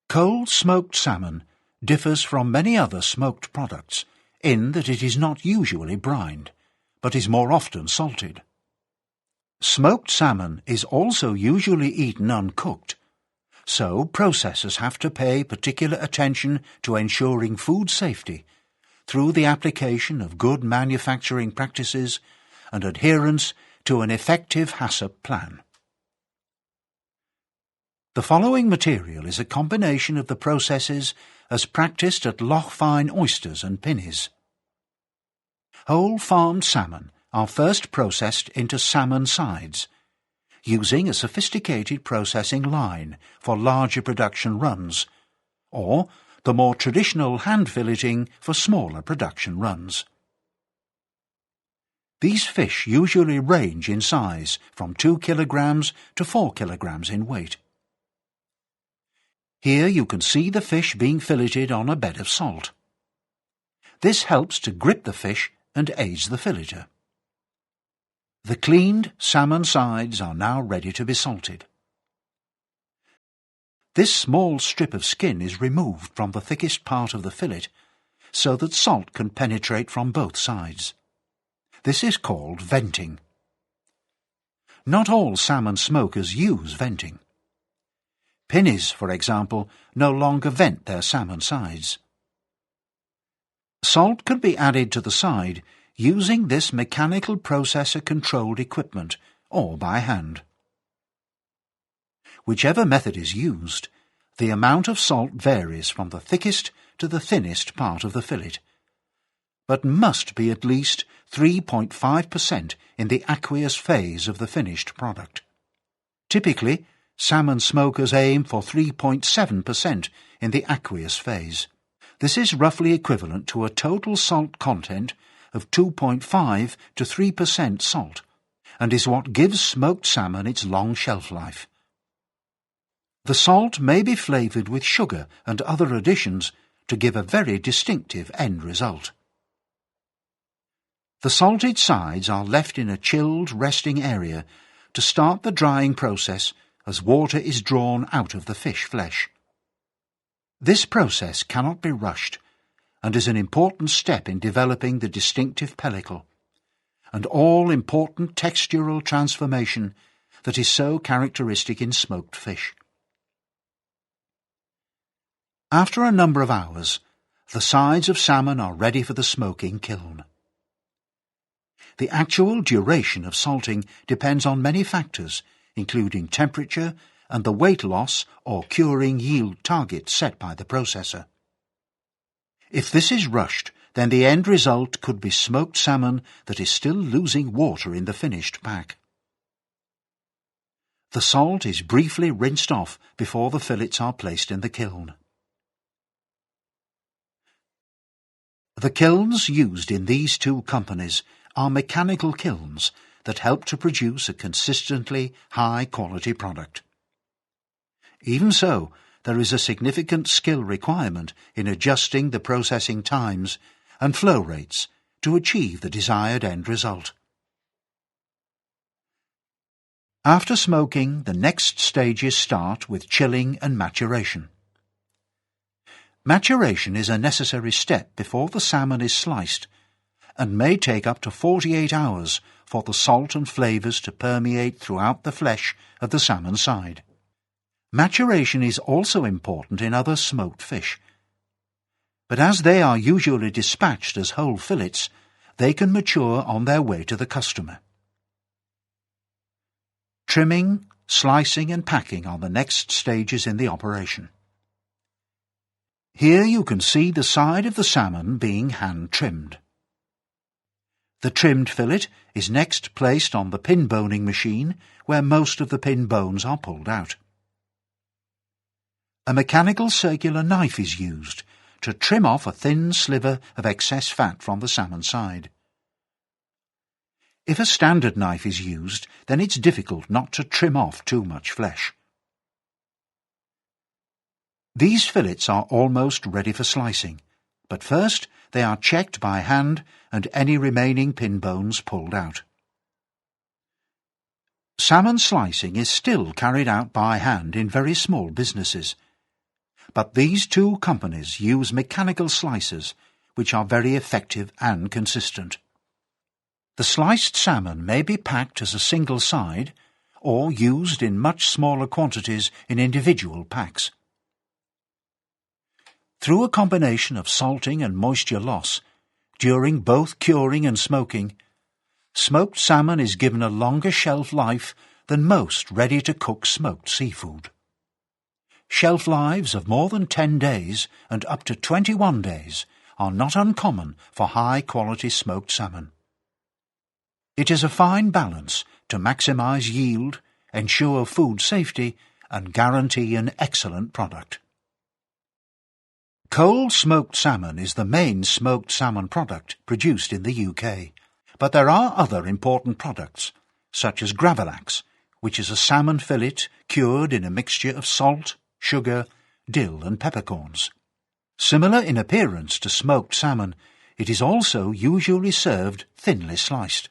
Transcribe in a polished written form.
Cold smoked salmon differs from many other smoked products in that it is not usually brined, but is more often salted. Smoked salmon is also usually eaten uncooked, so processors have to pay particular attention to ensuring food safety through the application of good manufacturing practices and adherence to an effective HACCP plan. The following material is a combination of the processes as practised at loch fine oysters and pinnies. Whole farmed salmon are first processed into salmon sides, using a sophisticated processing line for larger production runs, or the more traditional hand filleting for smaller production runs. These fish usually range in size from 2 kilograms to 4 kilograms in weight. Here you can see the fish being filleted on a bed of salt. This helps to grip the fish and aids the fileter. The cleaned salmon sides are now ready to be salted. This small strip of skin is removed from the thickest part of the fillet so that salt can penetrate from both sides. This is called venting. Not all salmon smokers use venting. Pinnies, for example, no longer vent their salmon sides. Salt can be added to the side using this mechanical processor-controlled equipment or by hand. Whichever method is used, the amount of salt varies from the thickest to the thinnest part of the fillet, but must be at least 3.5% in the aqueous phase of the finished product. Typically, salmon smokers aim for 3.7% in the aqueous phase. This is roughly equivalent to a total salt content of 2.5 to 3% salt, and is what gives smoked salmon its long shelf life. The salt may be flavoured with sugar and other additions to give a very distinctive end result. The salted sides are left in a chilled resting area to start the drying process as water is drawn out of the fish flesh. This process cannot be rushed and is an important step in developing the distinctive pellicle and all-important textural transformation that is so characteristic in smoked fish. After a number of hours, the sides of salmon are ready for the smoking kiln. The actual duration of salting depends on many factors, including temperature and the weight loss or curing yield target set by the processor. If this is rushed, then the end result could be smoked salmon that is still losing water in the finished pack. The salt is briefly rinsed off before the fillets are placed in the kiln. The kilns used in these two companies are mechanical kilns that help to produce a consistently high-quality product. Even so, there is a significant skill requirement in adjusting the processing times and flow rates to achieve the desired end result. After smoking, the next stages start with chilling and maturation. Maturation is a necessary step before the salmon is sliced and may take up to 48 hours for the salt and flavours to permeate throughout the flesh of the salmon side. Maturation is also important in other smoked fish, but as they are usually dispatched as whole fillets, they can mature on their way to the customer. Trimming, slicing and packing are the next stages in the operation. Here you can see the side of the salmon being hand-trimmed. The trimmed fillet is next placed on the pin boning machine, where most of the pin bones are pulled out. A mechanical circular knife is used to trim off a thin sliver of excess fat from the salmon side. If a standard knife is used, then it's difficult not to trim off too much flesh. These fillets are almost ready for slicing, but first they are checked by hand and any remaining pin bones pulled out. Salmon slicing is still carried out by hand in very small businesses, but these two companies use mechanical slicers, which are very effective and consistent. The sliced salmon may be packed as a single side or used in much smaller quantities in individual packs. Through a combination of salting and moisture loss, during both curing and smoking, smoked salmon is given a longer shelf life than most ready-to-cook smoked seafood. Shelf lives of more than 10 days and up to 21 days are not uncommon for high-quality smoked salmon. It is a fine balance to maximise yield, ensure food safety and guarantee an excellent product. Cold smoked salmon is the main smoked salmon product produced in the UK, but there are other important products, such as gravlax, which is a salmon fillet cured in a mixture of salt, sugar, dill and peppercorns. Similar in appearance to smoked salmon, it is also usually served thinly sliced.